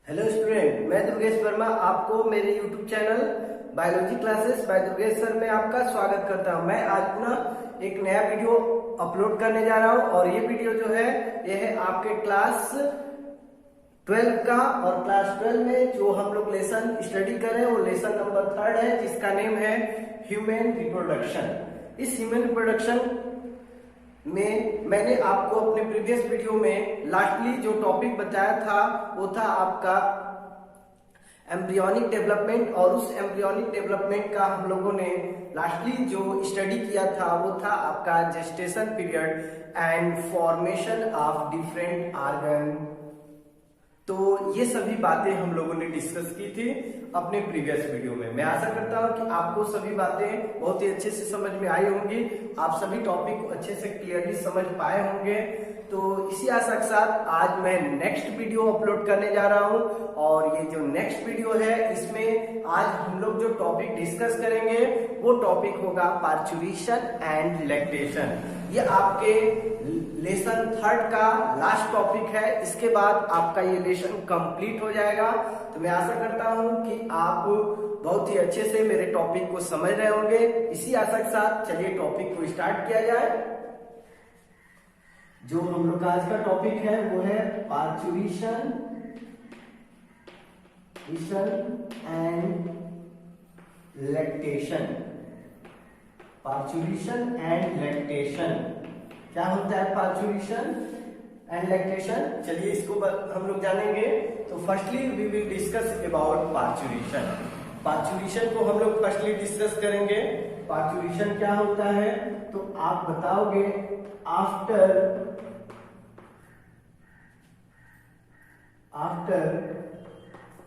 Hello student, मैं दुर्गेश वर्मा आपको मेरे YouTube channel biology classes bye Durgesh sir में आपका स्वागत करता हूं। मैं आज पुनः एक नया वीडियो अपलोड करने जा रहा हूं और ये वीडियो जो है ये है आपके क्लास 12 का। और क्लास 12 में जो हम लोग लेसन स्टडी कर रहे हैं वो लेसन नंबर 3 है, जिसका नेम है ह्यूमन रिप्रोडक्शन। इस ह्यूमन रिप्रोडक्शन में मैंने आपको अपने प्रीवियस वीडियो में लास्टली जो टॉपिक बताया था वो था आपका एम्ब्रियोनिक डेवलपमेंट। और उस एम्ब्रियोनिक डेवलपमेंट का हम लोगों ने लास्टली जो स्टडी किया था वो था आपका gestation period and formation of different organ. तो ये सभी बातें हम लोगों ने डिस्कस की थी अपने प्रीवियस वीडियो में। मैं आशा करता हूं कि आपको सभी बातें बहुत ही अच्छे से समझ में आई होंगी, आप सभी टॉपिक को अच्छे से क्लियरली समझ पाए होंगे। तो इसी आशा के साथ आज मैं नेक्स्ट वीडियो अपलोड करने जा रहा हूं और ये जो नेक्स्ट वीडियो है इसमें आज हम लोग जो टॉपिक डिस्कस करेंगे वो टॉपिक होगा पार्चुरेशन एंड लैक्टेशन। ये आपके लेसन 3 का लास्ट टॉपिक है। इसके बाद आपका ये लेसन कंप्लीट हो जाएगा। तो मैं आशा करता हूं कि आप बहुत ही अच्छे से मेरे टॉपिक को समझ रहे होंगे। इसी आशा के साथ चलिए टॉपिक को स्टार्ट किया जाए। जो हम लोग का आज का टॉपिक है वो है parturition and lactation. Parturition and lactation क्या होता है? पार्चुरेशन एंड लैक्टेशन, चलिए इसको हम लोग जानेंगे। तो firstly we will discuss about parturition. Parturition को हम लोग फर्स्टली डिस्कस करेंगे। पार्चुरेशन क्या होता है तो आप बताओगे after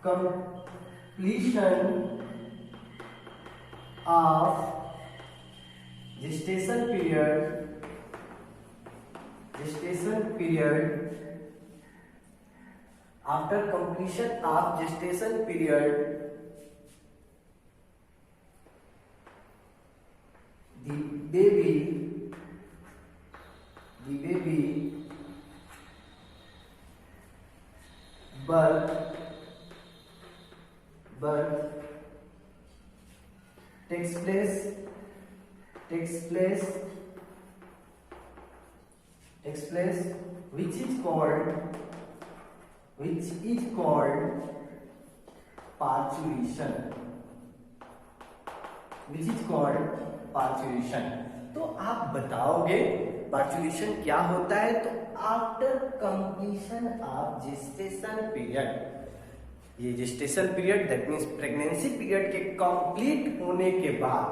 completion of gestation period, after completion of gestation period, the baby birth takes place which is called parturition. तो आप बताओगे पार्चुरेशन क्या होता है? तो after completion of gestation period, ये gestation period that means pregnancy period के complete होने के बाद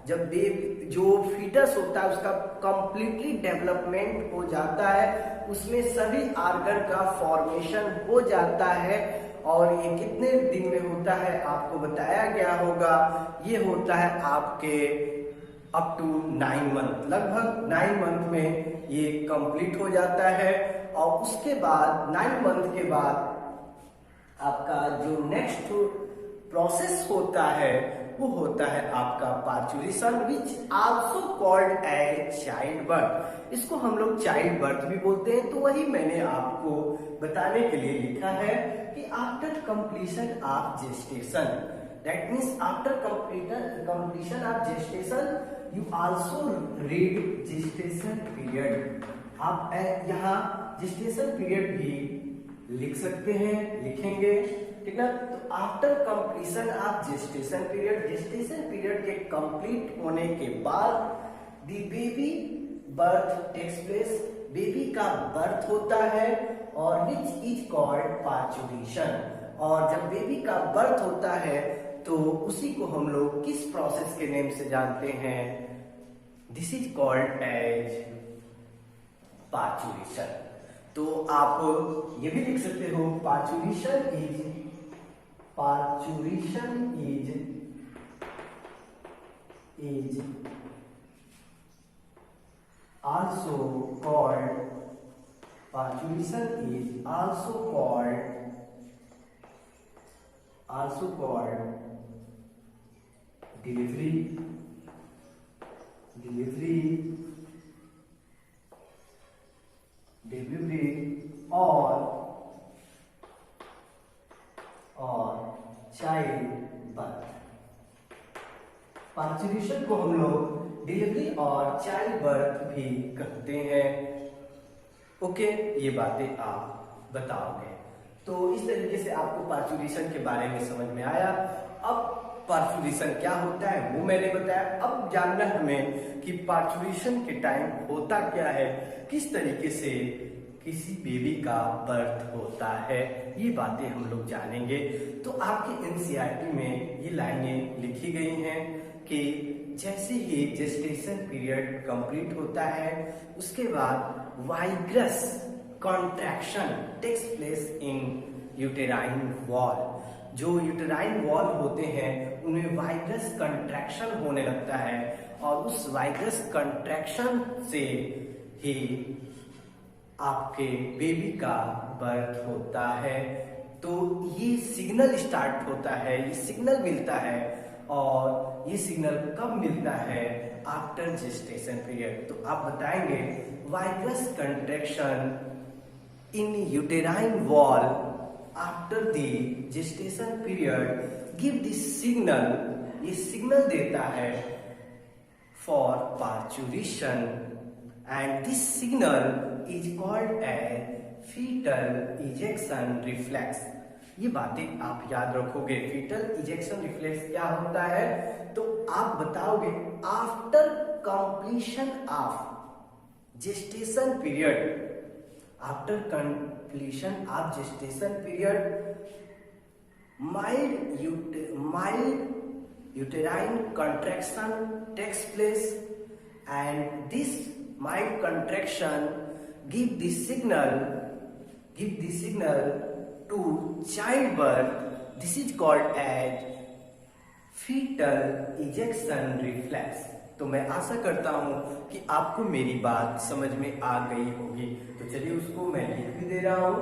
जब बेबी जो फीटस होता है उसका कंप्लीटली डेवलपमेंट हो जाता है, उसमें सभी ऑर्गन का फॉर्मेशन हो जाता है। और ये कितने दिन में होता है आपको बताया गया होगा। ये होता है आपके अप टू 9 मंथ, लगभग 9 मंथ में ये कंप्लीट हो जाता है। और उसके बाद 9 मंथ के बाद आपका जो नेक्स्ट प्रोसेस होता है वो होता है आपका parturition, which also called as childbirth. इसको हम लोग चाइल्ड बर्थ भी बोलते हैं। तो वही मैंने आपको बताने के लिए लिखा है कि after completion of gestation, that means after completion of gestation you also read gestation period. आप यहाँ जेस्टेशन पीरियड भी लिख सकते हैं, लिखेंगे, ठीक ना। तो after completion of gestation period के कंप्लीट होने के बाद the baby birth takes place, baby का बर्थ होता है और विच इज कॉल्ड पार्चुरेशन। और जब बेबी का बर्थ होता है तो उसी को हम लोग किस प्रोसेस के नेम से जानते हैं? This is called as parturition. तो आप ये भी लिख सकते हो parturition is also called delivery or childbirth. Parturition को हम लोग डिलीवरी और चाइल्ड बर्थ भी कहते हैं। ओके, ये बातें आप बताओगे। तो इस तरीके से आपको पार्चुरेशन के बारे में समझ में आया। अब पार्चुरेशन क्या होता है वो मैंने बताया। अब जानना हमें कि पार्चुरेशन के टाइम होता क्या है, किस तरीके से किसी बेबी का बर्थ होता है, ये बातें हम लोग जानेंगे। तो आपके एनसीईआरटी में ये लाइनें लिखी गई हैं कि जैसे ही जेस्टेशन पीरियड कंप्लीट होता है उसके बाद vigorous contraction takes place in uterine wall. जो यूटेराइन वॉल होते हैं उनमें वाइग्रस कंट्रैक्शन होने लगता है और उस वाइग्रस कंट्रैक्शन से ही आपके बेबी का बर्थ होता है। तो ये सिग्नल स्टार्ट होता है, ये सिग्नल मिलता है और ये सिग्नल कब मिलता है? After gestation period. तो आप बताएंगे vigorous contraction in uterine wall after the gestation period give this signal, ये सिग्नल देता है for parturition and this signal is called as fetal ejection reflex. ये बातें आप याद रखोगे। फीटल इजेक्शन रिफ्लेक्स क्या होता है तो आप बताओगे after completion of gestation period, after completion of gestation period mild uterine contraction takes place and this mild contraction give the signal to childbirth. This is called as fetal ejection reflex. तो मैं आशा करता हूं कि आपको मेरी बात समझ में आ गई होगी। तो चलिए उसको मैं लिख भी दे रहा हूं।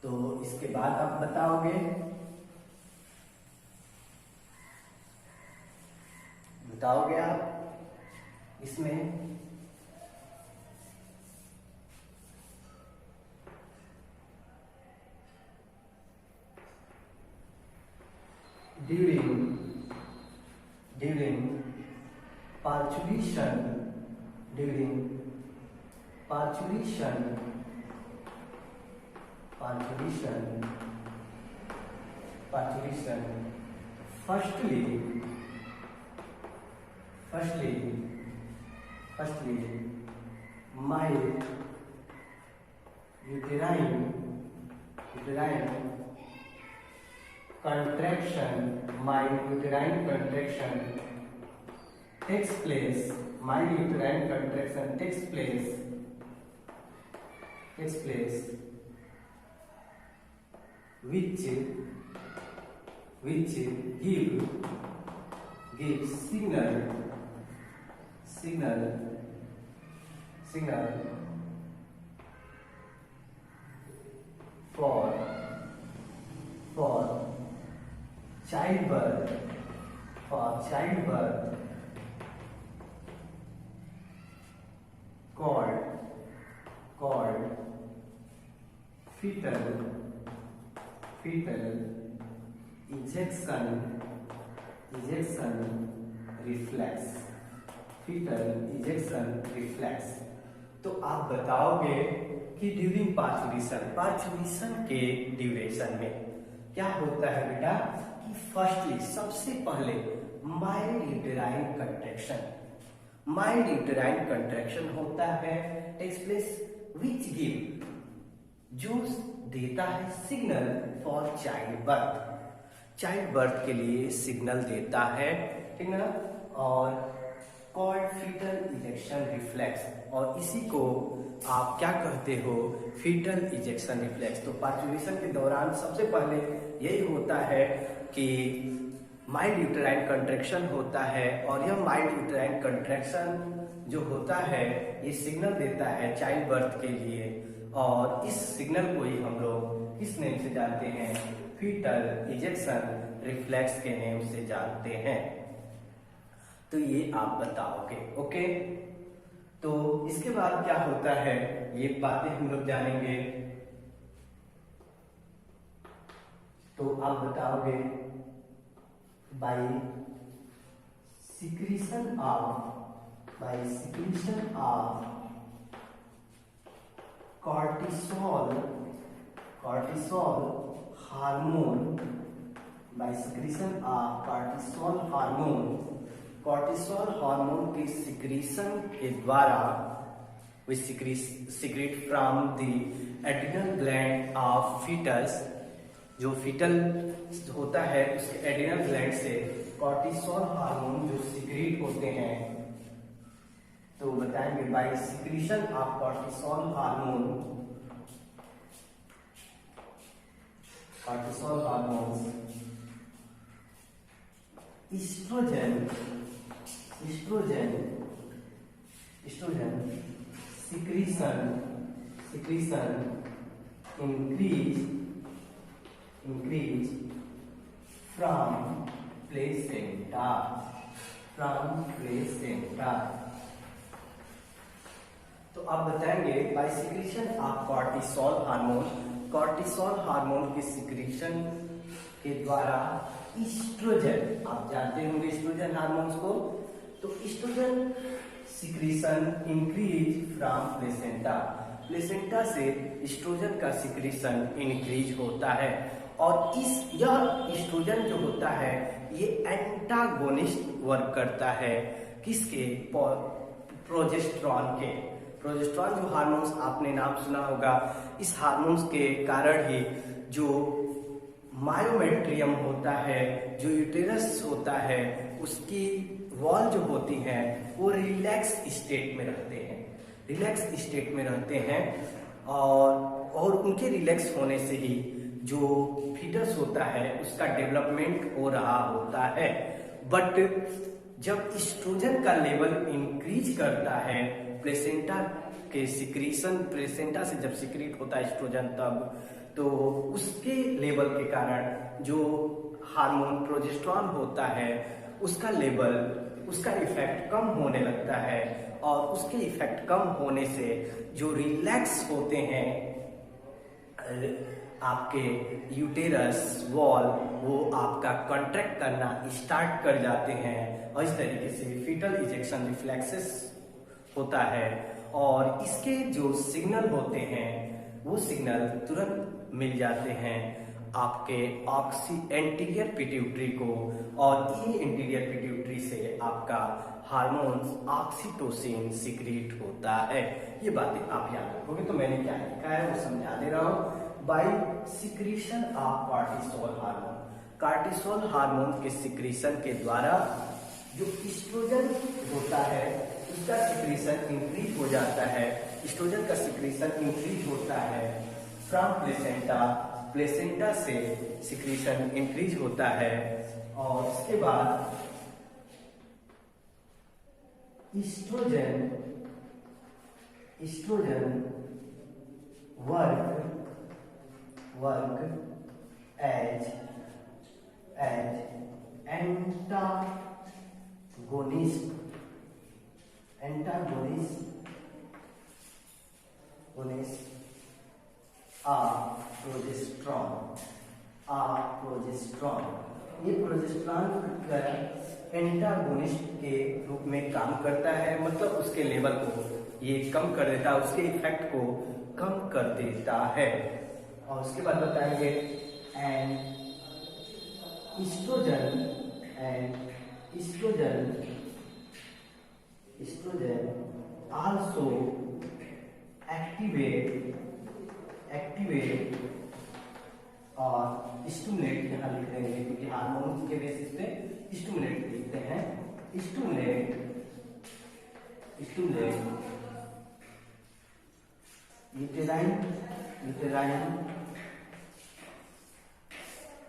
तो इसके बाद आप बताओगे आप इसमें during parturition firstly mild uterine contraction takes place, which gives signal for childbirth called fetal ejection reflex, fetal ejection reflex। तो आप बताओगे कि ड्यूरिंग पार्चुरेशन के ड्यूरेशन में क्या होता है बेटा कि फर्स्टली सबसे पहले माइल्ड यूटेराइन कंट्रैक्शन होता है टेक्स प्लेस विच गिव, जो देता है सिग्नल फॉर चाइल्ड बर्थ के लिए सिग्नल देता है, ठीक ना। और कॉल्ड फीटल इजेक्शन रिफ्लेक्स, और इसी को आप क्या कहते हो? Fetal ejection reflex. तो पार्चुरेशन के दौरान सबसे पहले यही होता है कि माइल्ड यूटेराइन कंट्रैक्शन होता है और यह माइल्ड यूटेराइन कंट्रैक्शन जो होता है ये सिग्नल देता है चाइल्ड बर्थ के लिए, और इस सिग्नल को ही हम लोग किस नेम से जानते हैं? फीटल इजेक्शन रिफ्लेक्स के नेम से जानते हैं। तो ये आप बताओगे। ओके, तो इसके बाद क्या होता है ये बातें हम लोग जानेंगे। तो आप बताओगे by secretion of cortisol hormone, by secretion of cortisol hormone के सिक्रीशन के द्वारा we secrete from the adrenal gland of fetus, जो फीटल होता है उसके एड्रिनल ग्लैंड से कॉर्टिसोल हार्मोन जो सिक्रीट होते हैं। तो बताएंगे by secretion of cortisol hormone oestrogen secretion increase from placenta। तो आप बताएंगे by secretion of cortisol hormone के सिक्रीशन के द्वारा ईस्ट्रोजन, आप जानते होंगे ईस्ट्रोजन हार्मोन्स को, तो oestrogen secretion increase from placenta से ईस्ट्रोजन का सिक्रीशन इंक्रीज होता है। और यह ईस्ट्रोजन जो होता है ये एंटागोनिस्ट वर्क करता है किसके, प्रोजेस्टेरॉन जो हार्मोन्स आपने नाम सुना होगा, इस हार्मोन्स के कारण ही जो मायोमेट्रियम होता है, जो यूटेरस होता है, उसकी वॉल जो होती है वो रिलैक्स स्टेट में रहते हैं और उनके रिलैक्स होने से ही जो फीटस होता है उसका डेवलपमेंट हो रहा होता है। बट जब एस्ट्रोजन का लेवल इंक्रीज करता है प्लेसेंटा से जब सिक्रीट होता है एस्ट्रोजन, तब तो उसके लेवल के कारण जो हार्मोन प्रोजेस्टेरॉन होता है उसका इफेक्ट कम होने लगता है, और उसके इफेक्ट कम होने से जो रिलैक्स होते हैं आपके यूटेरस वॉल, वो आपका कॉन्ट्रैक्ट करना स्टार्ट कर जाते हैं, और इस तरीके से फीटल इजेक्शन रिफ्लेक्सेस होता है। और इसके जो सिग्नल होते हैं वो सिग्नल तुरंत मिल जाते हैं आपके एंटीरियर पिट्यूटरी को, और ये एंटीरियर पिट्यूटरी से आपका हार्मोन ऑक्सीटोसिन सिक्रीट होता है। ये बातें आप याद रखोगे। तो मैंने क्या लिखा है वो समझा दे रहा हूँ। By secretion of cortisol hormone के सिक्रीशन के द्वारा जो एस्ट्रोजन होता है उसका सिक्रीशन इंक्रीज हो जाता है। एस्ट्रोजन का सिक्रीशन इंक्रीज होता है फ्रॉम प्लेसेंटा से सिक्रीशन इंक्रीज होता है, और इसके बाद oestrogen work as antagonist progesterone. ये प्रोजेस्टेरॉन एंटागोनिस्ट के रूप में काम करता है, मतलब उसके लेवल को ये कम कर देता है, उसके इफेक्ट को कम कर देता है। और उसके बाद बताएंगे एस्ट्रोजन आल्सो एक्टिवेट और स्टिमुलेट, यहाँ लिख देंगे क्योंकि हार्मोन्स के बेसिस पे स्टिमुलेट लिखते हैं, stimulate uterine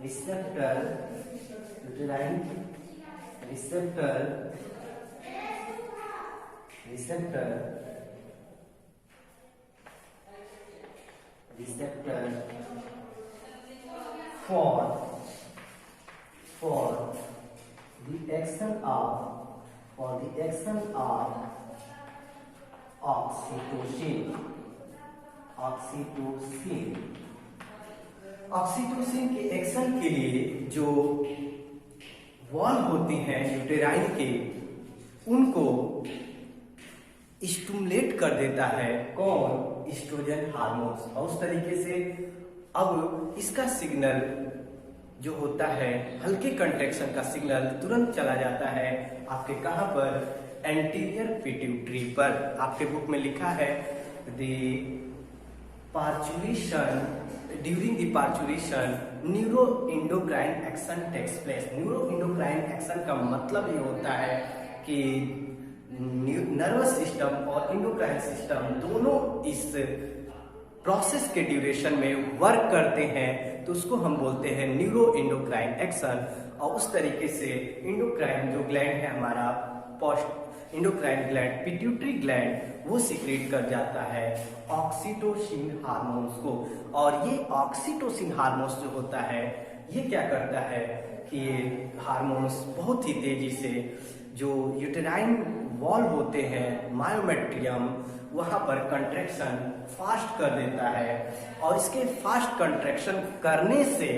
receptor for the action of oxytocin oxytocin के एक्शन के लिए जो वॉल होती हैं यूटेराइन के, उनको स्टिमुलेट कर देता है कौन? Oestrogen hormones. और उस तरीके से अब इसका सिग्नल जो होता है, हल्के कंट्रैक्शन का सिग्नल तुरंत चला जाता है आपके कहां पर? एंटीरियर पिट्यूटरी पर। आपके बुक में लिखा है during the parturition neuro endocrine action takes place. Neuro endocrine action का मतलब ये होता है कि नर्वस सिस्टम और इंडोक्राइन सिस्टम दोनों इस प्रोसेस के ड्यूरेशन में वर्क करते हैं, तो उसको हम बोलते हैं न्यूरो इंडोक्राइन एक्शन। और उस तरीके से इंडोक्राइन जो ग्लैंड है हमारा, post endocrine gland, pituitary gland, वो सिक्रेट कर जाता है ऑक्सीटोसिन हार्मोन्स को। और ये ऑक्सीटोसिन हार्मोन्स जो होता है, ये क्या करता है कि ये हार्मोन्स बहुत ही तेजी से जो यूटेराइन वॉल होते हैं, मायोमेट्रियम, वहां पर कंट्रैक्शन फास्ट कर देता है। और इसके फास्ट कंट्रैक्शन करने से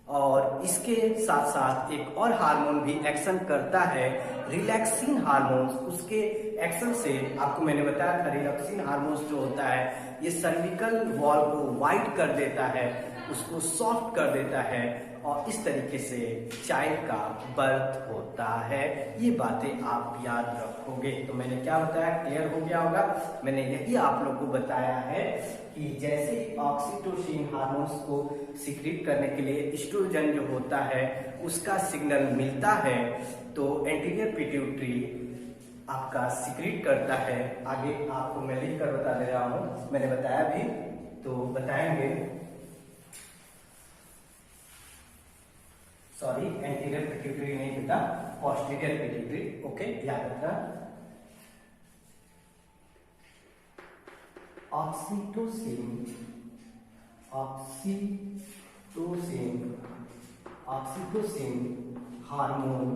और इसके साथ साथ एक और हार्मोन भी एक्शन करता है, रिलैक्सिन हार्मोन्स। उसके एक्शन से आपको मैंने बताया था, रिलैक्सिन हार्मोन्स जो होता है ये सर्विकल वॉल को वाइड कर देता है, उसको सॉफ्ट कर देता है, और इस तरीके से चाइल्ड का बर्थ होता है। ये बातें आप याद रखोगे। तो मैंने क्या बताया, क्लियर हो गया होगा। मैंने यही आप लोग को बताया है कि जैसे ऑक्सीटोसिन हार्मोन्स को सीक्रेट करने के लिए एस्ट्रोजन जो होता है उसका सिग्नल मिलता है, तो एंटीरियर पिट्यूटरी आपका सीक्रेट करता है। आगे आपको मैं लिख कर बता दे रहा हूं, मैंने बताया भी, तो बताएंगे। सॉरी, एंटीरियर पिट्यूटरी नहीं बेटा, पोस्टीरियर पिट्यूटरी। ओके, याद रखना। Oxytocin hormone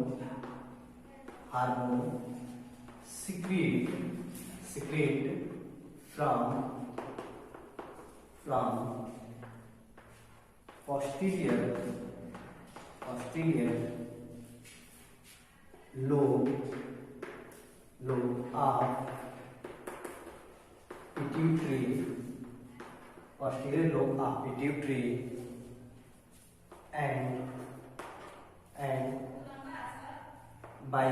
secrete from posterior lobe of pituitary, posterior lobe of pituitary, and by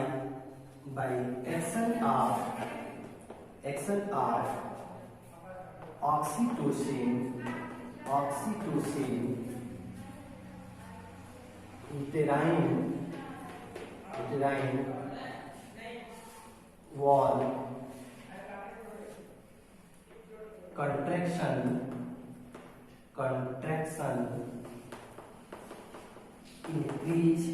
action of oxytocin uterine wall contraction increase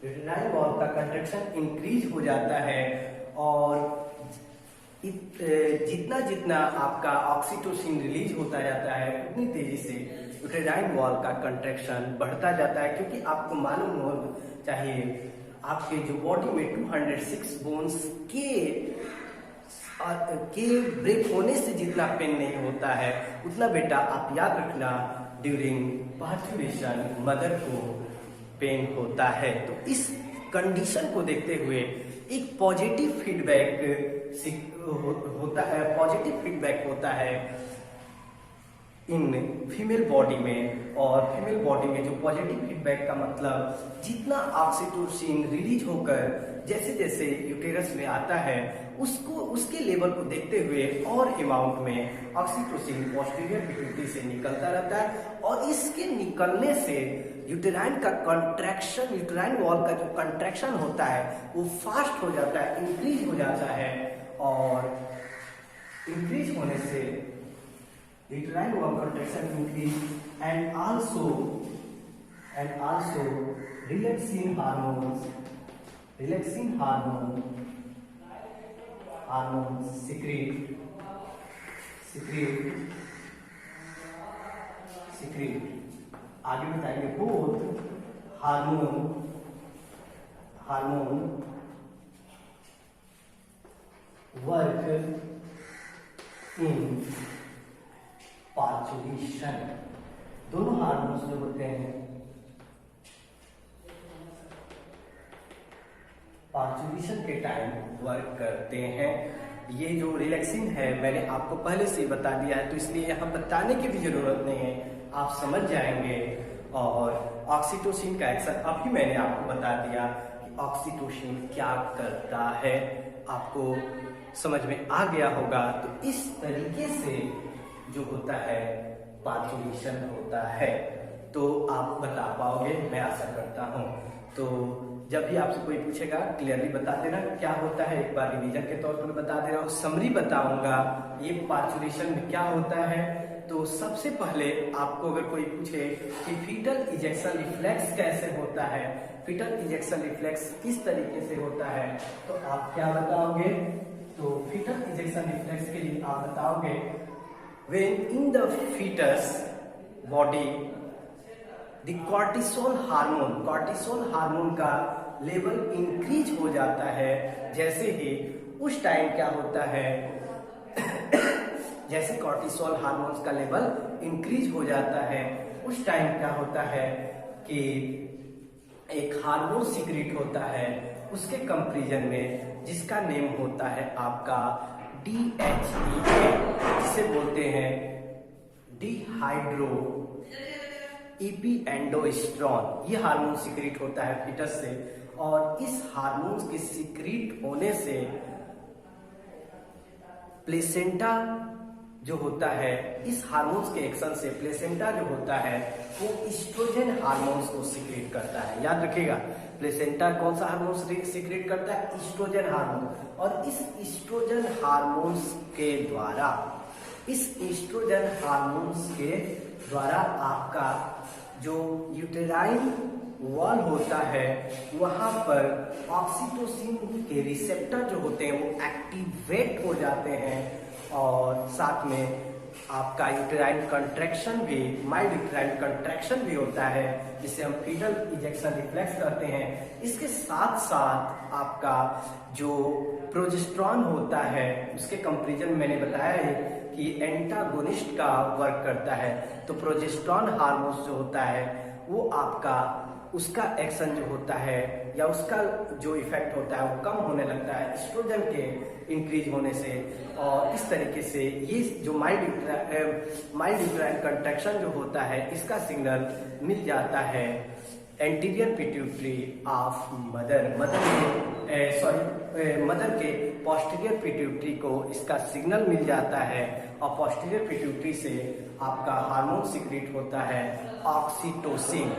uterine wall का कंट्रैक्शन इंक्रीज हो जाता है, और जितना आपका ऑक्सीटोसिन रिलीज होता जाता है उतनी तेजी से यूटेराइन वॉल का कंट्रैक्शन बढ़ता जाता है। क्योंकि आपको मालूम हो चाहिए, आपके जो बॉडी में 206 बोन्स के ब्रेक होने से जितना पेन नहीं होता है, उतना बेटा आप याद रखना ड्यूरिंग पार्चुरेशन मदर को पेन होता है। तो इस कंडीशन को देखते हुए एक पॉजिटिव फीडबैक होता है इन फीमेल बॉडी में। और फीमेल बॉडी में जो पॉजिटिव फीडबैक का मतलब, जितना ऑक्सीटोसिन रिलीज होकर जैसे जैसे यूटेरस में आता है, उसके लेवल को देखते हुए और अमाउंट में ऑक्सीटोसिन पोस्टीरियर पिट्यूटरी से निकलता रहता है, और इसके निकलने से यूटेराइन का कंट्रैक्शन, यूटेराइन वॉल का जो कंट्रैक्शन होता है वो फास्ट हो जाता है, इंक्रीज हो जाता है। और इंक्रीज होने से uterine wall contraction increase and also relaxin hormone secrete आगे बताएंगे। Both hormone work in parturition. दोनों हार्मोन्स जो होते हैं पार्चुरेशन के टाइम वर्क करते हैं। ये जो रिलैक्सिन है मैंने आपको पहले से ही बता दिया है, तो इसलिए यहाँ बताने की भी जरूरत नहीं है, आप समझ जाएंगे। और ऑक्सीटोसिन का एक्शन अभी मैंने आपको बता दिया कि ऑक्सीटोसिन क्या करता है, आपको समझ में आ गया होगा। तो इस तरीके से जो होता है पार्चुरेशन होता है, तो आप बता पाओगे, मैं आशा करता हूँ। तो जब भी आपसे कोई पूछेगा क्लियरली बता देना क्या होता है, एक बार रिवीजन के तौर पर बता दे रहा हूँ, समरी बताऊंगा ये पार्चुरेशन में क्या होता है। तो सबसे पहले आपको अगर कोई पूछे कि फीटल इजेक्शन रिफ्लेक्स कैसे होता है, फीटल इजेक्शन रिफ्लेक्स किस तरीके से होता है, तो आप क्या बताओगे? तो फीटल इजेक्शन रिफ्लेक्स के लिए आप बताओगे when in the fetus body the cortisol hormone का लेवल इंक्रीज हो जाता है। जैसे ही उस टाइम क्या होता है जैसे कॉर्टिसोल हार्मोन्स का लेवल इंक्रीज हो जाता है, उस टाइम क्या होता है कि एक हार्मोन सीक्रेट होता है उसके कंपैरिजन में, जिसका नेम होता है आपका DHEA, जिसे बोलते हैं डिहाइड्रो एपिएंडोस्टेरोन। ये हार्मोन सीक्रेट होता है फीटस से, और इस हार्मोन के सीक्रेट होने से प्लेसेंटा जो होता है, इस हार्मोन्स के एक्शन से प्लेसेंटा जो होता है वो ईस्ट्रोजन हार्मोन्स को सीक्रेट करता है। याद रखिएगा, प्लेसेंटा कौन सा हार्मोन सीक्रेट करता है? Oestrogen hormone. और इस ईस्ट्रोजन हार्मोन्स के द्वारा आपका जो यूटेराइन वॉल होता है वहां पर ऑक्सीटोसिन के रिसेप्टर जो होते हैं वो एक्टिवेट हो जाते हैं, और साथ में आपका यूटेराइन कंट्रैक्शन भी, माइल्ड यूटेराइन कंट्रैक्शन भी होता है, जिसे हम फीटल इजेक्शन रिफ्लेक्स करते हैं। इसके साथ साथ आपका जो प्रोजेस्टेरॉन होता है उसके कंपैरिजन में मैंने बताया है कि एंटागोनिस्ट का वर्क करता है। तो प्रोजेस्टेरॉन हार्मोन जो होता है वो आपका उसका एक्शन जो होता है या उसका जो इफेक्ट होता है वो कम होने लगता है एस्ट्रोजन के इंक्रीज होने से। और इस तरीके से ये जो माइल्ड यूटेराइन कंट्रैक्शन जो होता है इसका सिग्नल मिल जाता है एंटीरियर पिट्यूटरी ऑफ मदर के पोस्टीरियर पिट्यूटरी को इसका सिग्नल मिल जाता है, और पोस्टीरियर पिट्यूटरी से आपका हार्मोन सीक्रेट होता है ऑक्सीटोसिन।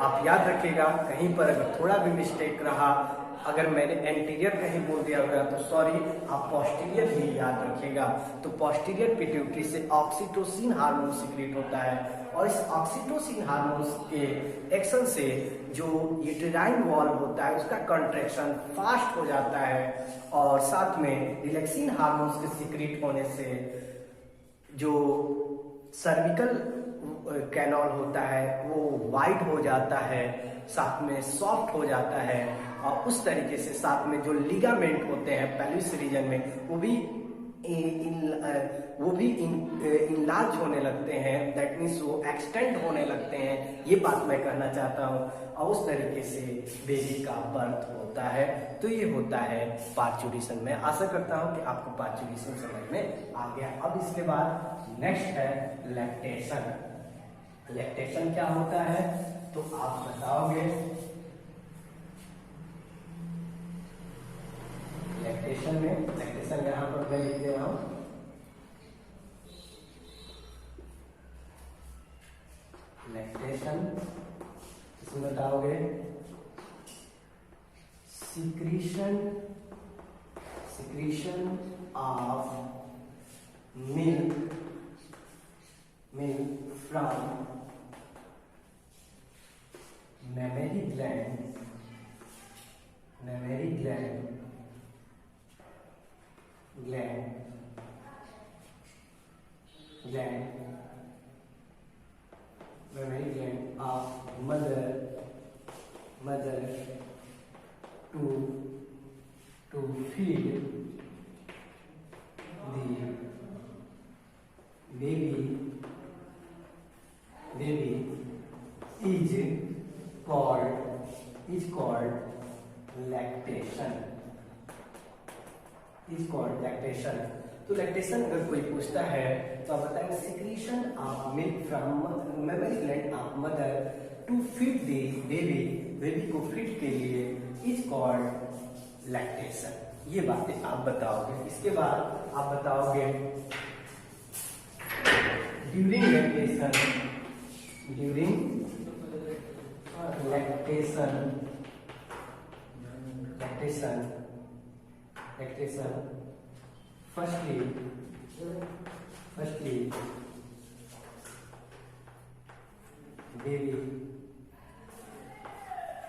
आप याद रखिएगा, कहीं पर अगर थोड़ा भी मिस्टेक रहा, अगर मैंने एंटीरियर कहीं बोल दिया होगा तो सॉरी, आप पोस्टीरियर ही याद रखिएगा। तो पोस्टीरियर पिट्यूटरी से ऑक्सीटोसिन हार्मोन सीक्रेट होता है, और इस ऑक्सीटोसिन हार्मोन के एक्शन से जो यूटेराइन वॉल होता है उसका कंट्रैक्शन फास्ट हो जाता है, और साथ में रिलैक्सिन हार्मोन्स के सीक्रेट होने से जो सर्विकल कैनॉल होता है वो वाइड हो जाता है, साथ में सॉफ्ट हो जाता है, और उस तरीके से साथ में जो लिगामेंट होते हैं पेल्विस रीजन में वो भी इनलार्ज होने लगते हैं, दैट मीन्स वो एक्सटेंड होने लगते हैं। ये बात मैं कहना चाहता हूँ, और उस तरीके से बेबी का बर्थ होता है। तो ये होता है पार्चुरेशन। मैं आशा करता हूँ कि आपको पार्चुरेशन समझ में आ गया। अब इसके बाद नेक्स्ट है लैक्टेशन। लैक्टेशन क्या होता है तो आप बताओगे? लैक्टेशन यहाँ पर मैं लिख दे रहा हूँ। लैक्टेशन इसमें बताओगे secretion of milk from mammary gland of mother to feed the baby is called lactation, तो लैक्टेशन अगर कोई पूछता है तो आप बताएंगे secretion of milk from mammary gland of mother to feed the baby को फीड के लिए इज कॉल्ड लैक्टेशन। ये बातें आप बताओगे। इसके बाद आप बताओगे during lactation firstly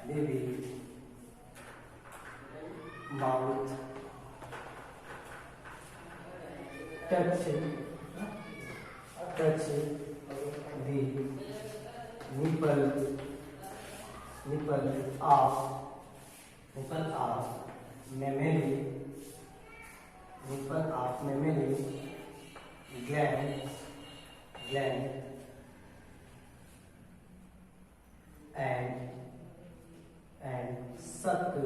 baby mouth touch the nipple of mammary gland and suck the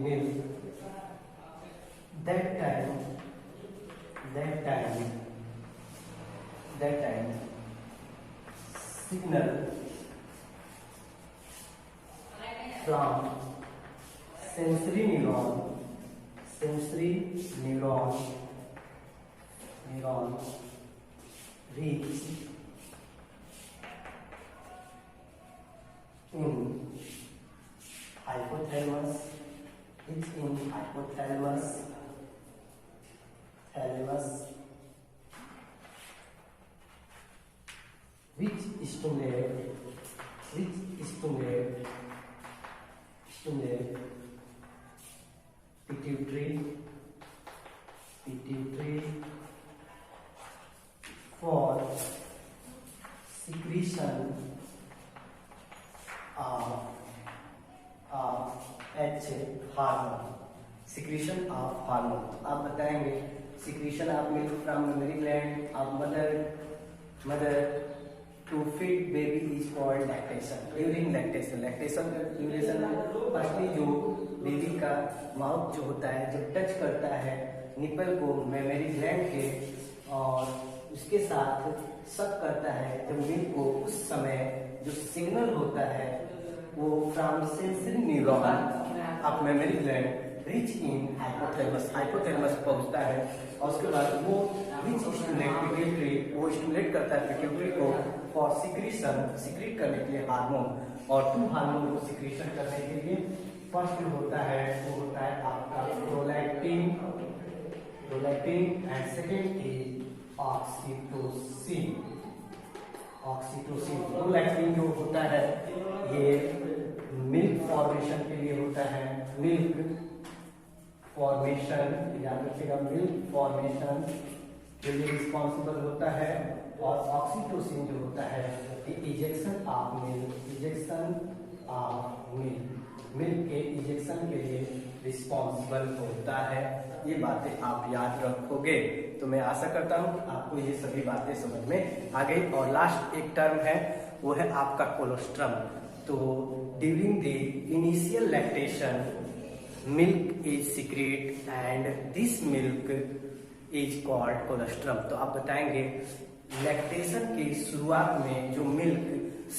milk that time signal from sensory neuron reach in hypothalamus which stimulate pituitary for secretion of hormone. आप बताएंगे secretion of milk from mammary gland of mother to feed baby is called lactation. During lactation firstly जो baby का mouth जो होता है जब touch करता है निपल को मेमरी ग्लैंड के और उसके साथ सक करता है जब मिल्क को, उस समय जो सिग्नल होता है वो from sensory neuron of mammary gland rich in hypothalamus पहुंचता है और उसके बाद वो विच स्टिमुलेट करता है पिट्यूटरी को फॉर सिक्रीट करने के लिए हार्मोन, और 2 हार्मोन को सिक्रीशन करने के लिए फर्स्ट जो होता है वो होता है आपका prolactin and second is oxytocin. Prolactin जो होता है ये मिल्क फॉर्मेशन के लिए होता है, मिल्क फॉर्मेशन के लिए रिस्पॉन्सिबल होता है, और ऑक्सीटोसिन जो होता है इजेक्शन ऑफ मिल्क के इजेक्शन के लिए रिस्पॉन्सिबल होता है। ये बातें आप याद रखोगे। तो मैं आशा करता हूँ कि आपको ये सभी बातें समझ में आ गई। और लास्ट एक टर्म है वो है आपका कोलोस्ट्रम। तो during the initial lactation milk is secrete and this milk is called colostrum. तो आप बताएंगे लैक्टेशन की शुरुआत में जो मिल्क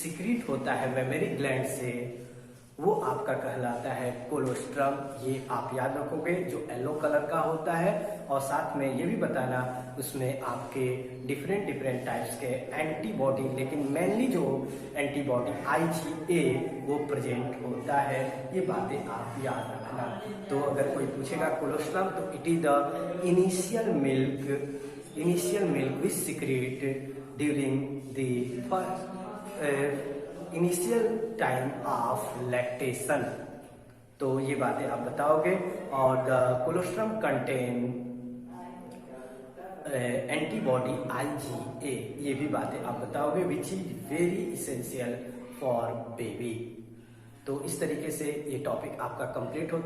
सिक्रीट होता है मेमरी ग्लैंड से वो आपका कहलाता है कोलोस्ट्रम। ये आप याद रखोगे, जो येलो कलर का होता है। और साथ में ये भी बताना उसमें आपके डिफरेंट टाइप्स के एंटीबॉडी, लेकिन मेनली जो एंटीबॉडी IgA वो प्रेजेंट होता है। ये बातें आप याद रखना। तो अगर कोई पूछेगा कोलोस्ट्रम तो it is the initial milk which secrete during the initial time of lactation. तो ये बातें आप बताओगे। और the colostrum contain antibody IgA, ये भी बातें आप बताओगे which is very essential for baby. तो इस तरीके से ये टॉपिक आपका कंप्लीट होता है।